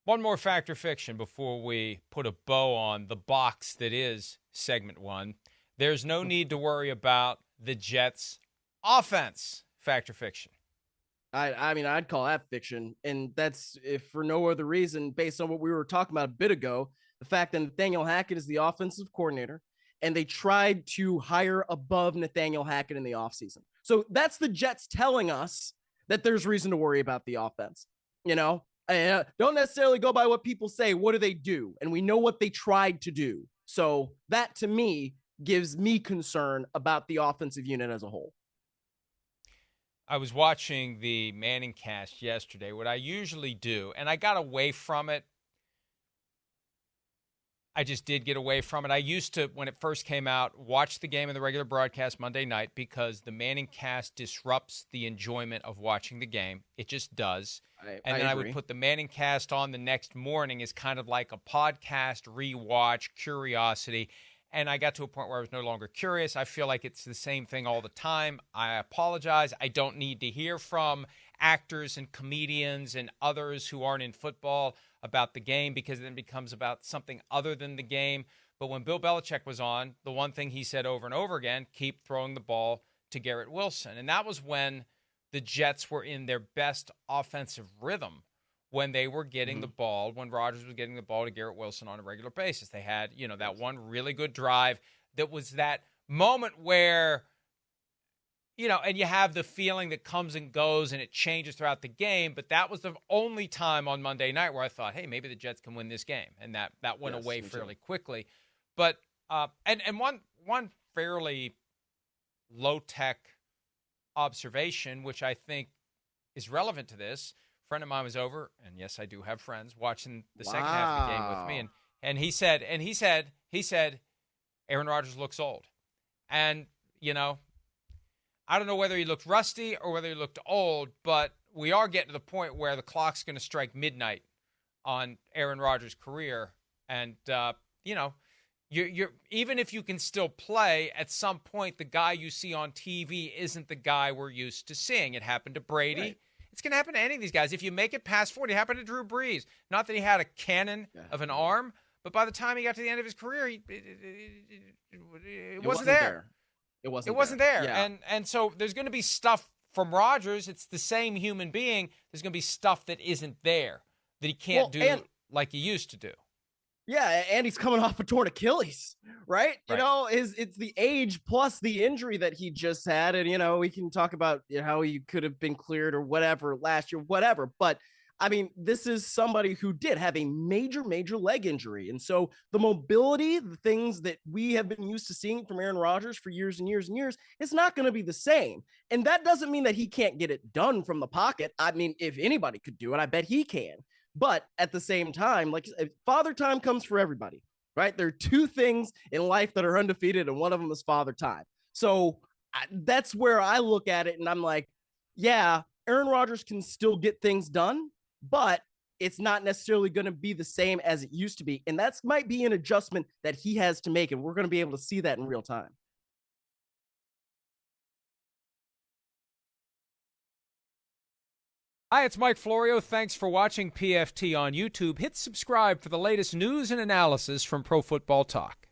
One more fact or fiction before we put a bow on the box that is segment one. There's no need to worry about the Jets' offense. Fact or fiction? I mean, I'd call that fiction. And that's if for no other reason, based on what we were talking about a bit ago, the fact that Nathaniel Hackett is the offensive coordinator and they tried to hire above Nathaniel Hackett in the offseason. So that's the Jets telling us that there's reason to worry about the offense. You know, don't necessarily go by what people say. What do they do? And we know what they tried to do. So that to me gives me concern about the offensive unit as a whole. I was watching the Manning cast yesterday, what I usually do, and I got away from it. I just did get away from it. I used to, when it first came out, watch the game in the regular broadcast Monday night because the Manning cast disrupts the enjoyment of watching the game. It just does. And then I would put the Manning cast on the next morning as kind of like a podcast, rewatch, curiosity. And I got to a point where I was no longer curious. I feel like it's the same thing all the time. I apologize. I don't need to hear from actors and comedians and others who aren't in football about the game because it then becomes about something other than the game. But when Bill Belichick was on, the one thing he said over and over again, keep throwing the ball to Garrett Wilson. And that was when the Jets were in their best offensive rhythm, when they were getting the ball, when Rodgers was getting the ball to Garrett Wilson on a regular basis. They had, that one really good drive that was that moment where, and you have the feeling that comes and goes and it changes throughout the game, but that was the only time on Monday night where I thought, hey, maybe the Jets can win this game, and that went away fairly quickly. But and one fairly low-tech observation, which I think is relevant to this, friend of mine was over, and yes, I do have friends watching the second half of the game with me, and he said, Aaron Rodgers looks old, and I don't know whether he looked rusty or whether he looked old, but we are getting to the point where the clock's going to strike midnight on Aaron Rodgers' career, and you're even if you can still play, at some point the guy you see on TV isn't the guy we're used to seeing. It happened to Brady. Right. It's going to happen to any of these guys. If you make it past 40, it happened to Drew Brees. Not that he had a cannon of an arm, but by the time he got to the end of his career, it wasn't there. It wasn't there. Yeah. And so there's going to be stuff from Rodgers. It's the same human being. There's going to be stuff that isn't there that he can't do like he used to do. Yeah, and he's coming off a torn Achilles, right? It's the age plus the injury that he just had. And, we can talk about how he could have been cleared or whatever last year, whatever. But, I mean, this is somebody who did have a major, major leg injury. And so the mobility, the things that we have been used to seeing from Aaron Rodgers for years and years and years, is not going to be the same. And that doesn't mean that he can't get it done from the pocket. I mean, if anybody could do it, I bet he can. But at the same time, like father time comes for everybody, right? There are two things in life that are undefeated, and one of them is father time. So that's where I look at it, and I'm like, yeah, Aaron Rodgers can still get things done, but it's not necessarily going to be the same as it used to be. And that might be an adjustment that he has to make, and we're going to be able to see that in real time. Hi, it's Mike Florio. Thanks for watching PFT on YouTube. Hit subscribe for the latest news and analysis from Pro Football Talk.